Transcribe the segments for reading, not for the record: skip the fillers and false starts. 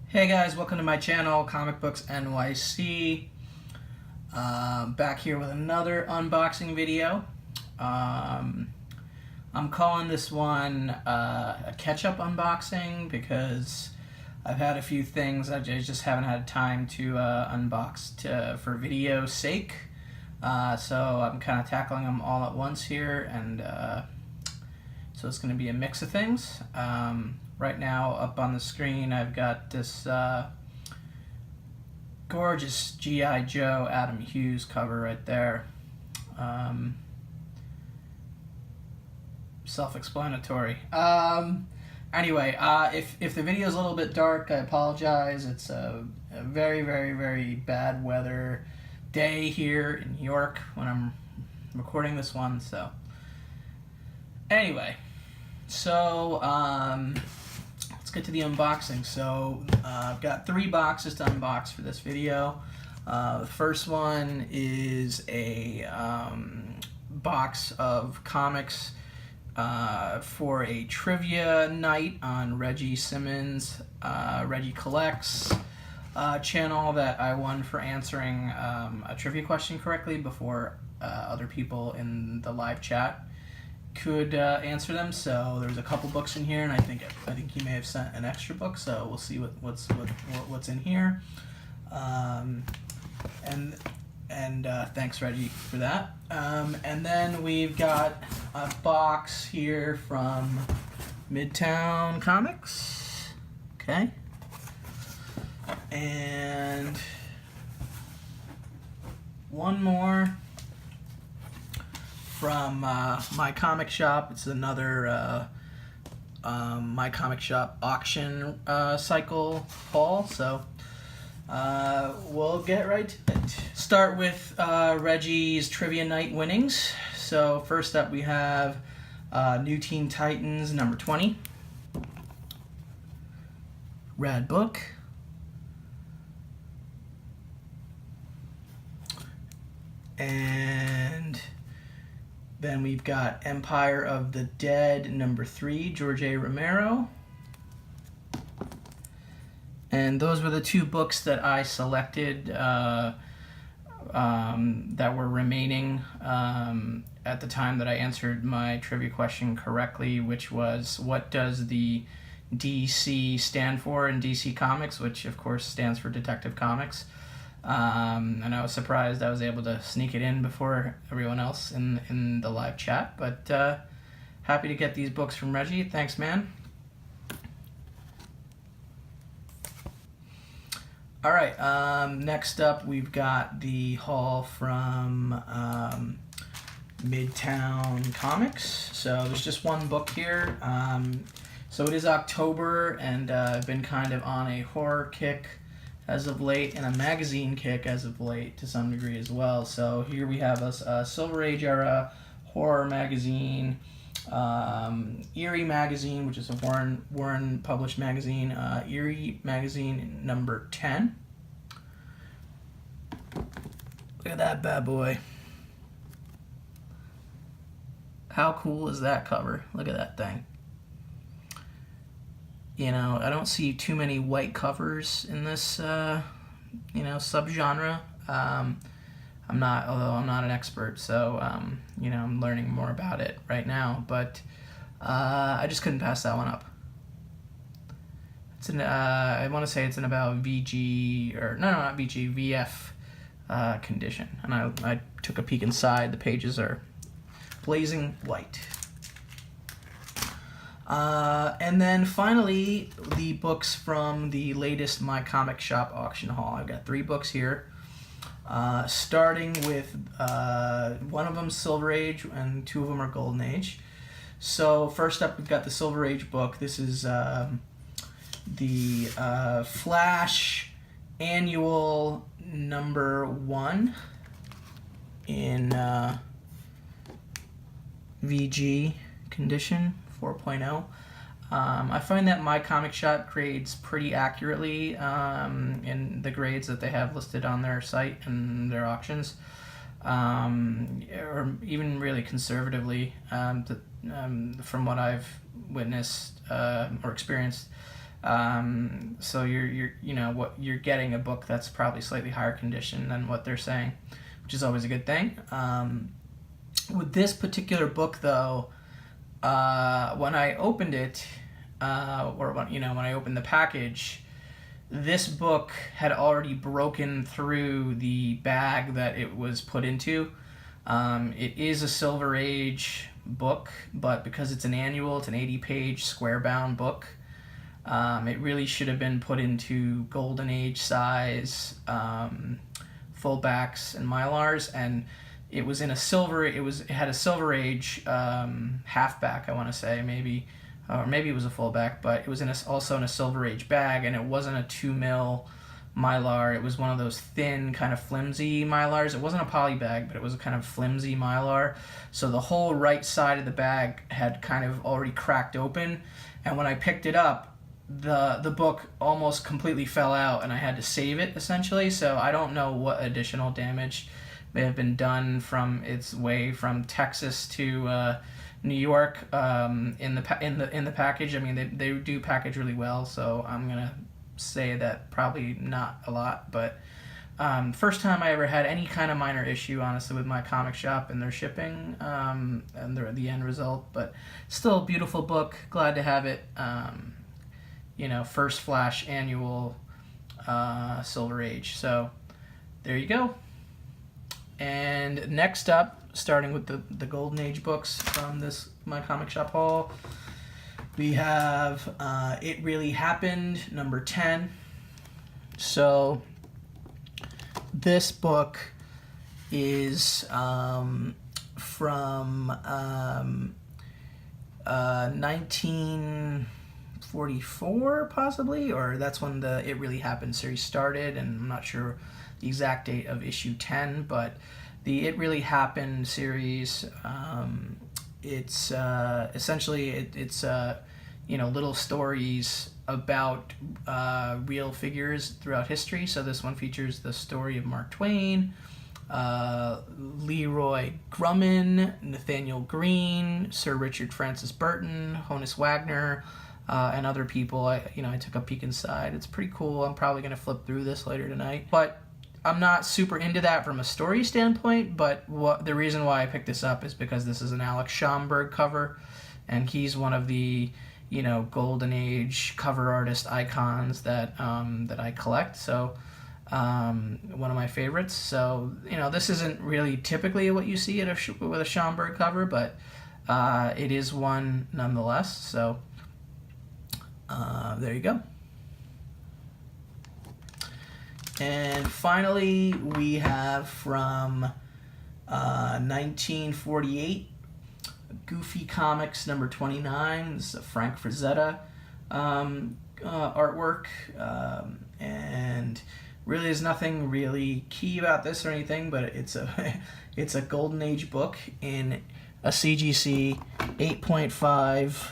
Hey guys, welcome to my channel, Comic Books NYC. Back here with another unboxing video. I'm calling this one a catch-up unboxing because I've had a few things I just haven't had time to unbox for video's sake. So I'm kind of tackling them all at once here, and so it's going to be a mix of things. Right now, up on the screen, I've got this gorgeous G.I. Joe Adam Hughes cover right there. Self-explanatory. Anyway, if the video is a little bit dark, I apologize. It's a very, very, very bad weather day here in New York when I'm recording this one. So, anyway, so let's get to the unboxing. So I've got 3 boxes to unbox for this video. The first one is a box of comics for a trivia night on Reggie Simmons, Reggie Collects channel that I won for answering a trivia question correctly before other people in the live chat could answer them. So there's a couple books in here, and I think he may have sent an extra book. So we'll see what's in here. And thanks Reggie for that. And then we've got a box here from Midtown Comics. Okay. And one more from My Comic Shop. It's another My Comic Shop auction cycle haul. So we'll get right to it. Start with Reggie's Trivia Night winnings. So first up we have New Teen Titans number 20. Rad book. And then we've got Empire of the Dead number 3, George A. Romero. And those were the 2 books that I selected that were remaining at the time that I answered my trivia question correctly, which was, what does the DC stand for in DC Comics, which of course stands for Detective Comics. And I was surprised I was able to sneak it in before everyone else in the live chat, but happy to get these books from Reggie. Thanks, man. All right, next up we've got the haul from Midtown Comics. So there's just one book here. So it is October, and I've been kind of on a horror kick as of late, and a magazine kick as of late to some degree as well. So here we have a Silver Age era horror magazine, Eerie magazine, which is a Warren published magazine, Eerie magazine number 10. Look at that bad boy. How cool is that cover? Look at that thing. You know, I don't see too many white covers in this, subgenre. Although I'm not an expert, so, I'm learning more about it right now. But I just couldn't pass that one up. It's I want to say it's in about VG, or no, not VG, VF condition. And I took a peek inside. The pages are blazing white. And then finally, the books from the latest My Comic Shop auction haul. I've got 3 books here, starting with one of them Silver Age and 2 of them are Golden Age. So first up, we've got the Silver Age book. This is the Flash annual number 1 in VG condition. 4.0. I find that My Comic Shop grades pretty accurately in the grades that they have listed on their site and their auctions, or even really conservatively from what I've witnessed or experienced. So you're what you're getting a book that's probably slightly higher condition than what they're saying, which is always a good thing. With this particular book, though, when I opened it, or when I opened the package, this book had already broken through the bag that it was put into. It is a Silver Age book, but because it's an annual, it's an 80-page square-bound book. It really should have been put into Golden Age size fullbacks and Mylars, and it was in a silver. It had a Silver Age halfback, I want to say, maybe, or maybe it was a fullback, but it was also in a Silver Age bag, and it wasn't a 2mm Mylar. It was one of those thin, kind of flimsy Mylars. It wasn't a poly bag, but it was a kind of flimsy Mylar. So the whole right side of the bag had kind of already cracked open, and when I picked it up, the book almost completely fell out, and I had to save it essentially. So I don't know what additional damage may have been done from its way from Texas to New York in the package. I mean, they do package really well, so I'm gonna say that probably not a lot, but first time I ever had any kind of minor issue, honestly, with my comic shop and their shipping and the end result. But still a beautiful book. Glad to have it. First Flash annual Silver Age. So there you go. And next up, starting with the Golden Age books from this My Comic Shop haul, we have It Really Happened, number 10. So this book is from 1944, possibly, or that's when the It Really Happened series started, and I'm not sure the exact date of issue 10, but the It Really Happened series, it's essentially it's little stories about real figures throughout history. So this one features the story of Mark Twain, Leroy Grumman, Nathaniel Green, Sir Richard Francis Burton, Honus Wagner, and other people. I took a peek inside. It's pretty cool. I'm probably going to flip through this later tonight, but I'm not super into that from a story standpoint. But the reason why I picked this up is because this is an Alex Schomburg cover, and he's one of the Golden Age cover artist icons that I collect. So one of my favorites. So this isn't really typically what you see with a Schomburg cover, but it is one nonetheless. So there you go. And finally, we have from 1948, Goofy Comics number 29. This is a Frank Frazetta artwork, and really there's nothing really key about this or anything, but it's a Golden Age book in a CGC 8.5.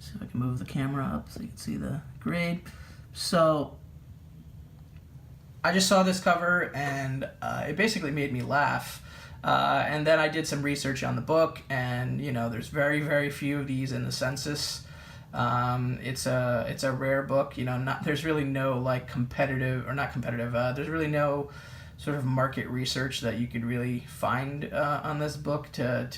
See if I can move the camera up so you can see the grade. So I just saw this cover, and it basically made me laugh. And then I did some research on the book, and there's very, very few of these in the census. It's a rare book. There's really no there's really no sort of market research that you could really find on this book to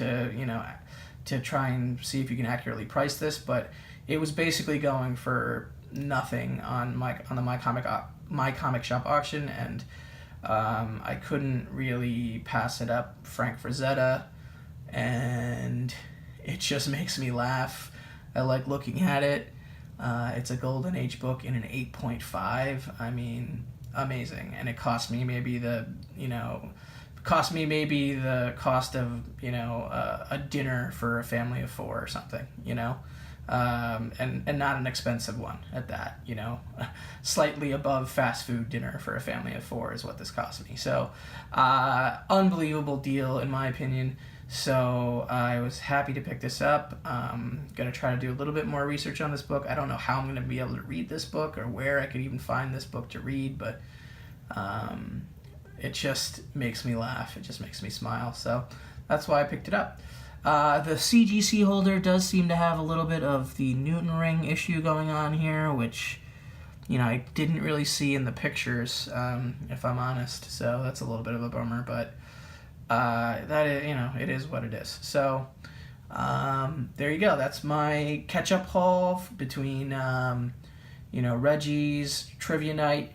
try and see if you can accurately price this. But it was basically going for nothing on the My Comic Shop auction, and I couldn't really pass it up. Frank Frazetta, and it just makes me laugh. I like looking at it. It's a Golden Age book in an 8.5. I mean, amazing. And it cost me maybe the cost of a dinner for a family of 4 or something. And not an expensive one at that. Slightly above fast food dinner for a family of 4 is what this cost me. So unbelievable deal in my opinion. So I was happy to pick this up. Gonna try to do a little bit more research on this book. I don't know how I'm gonna be able to read this book or where I could even find this book to read, but it just makes me laugh. It just makes me smile. So that's why I picked it up. The CGC holder does seem to have a little bit of the Newton ring issue going on here, which, I didn't really see in the pictures, if I'm honest. So that's a little bit of a bummer, but that is, it is what it is. So there you go. That's my catch-up haul between, Reggie's Trivia Night,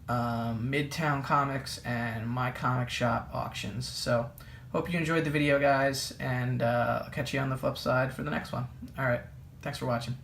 Midtown Comics, and My Comic Shop auctions. So hope you enjoyed the video, guys, and I'll catch you on the flip side for the next one. All right. Thanks for watching.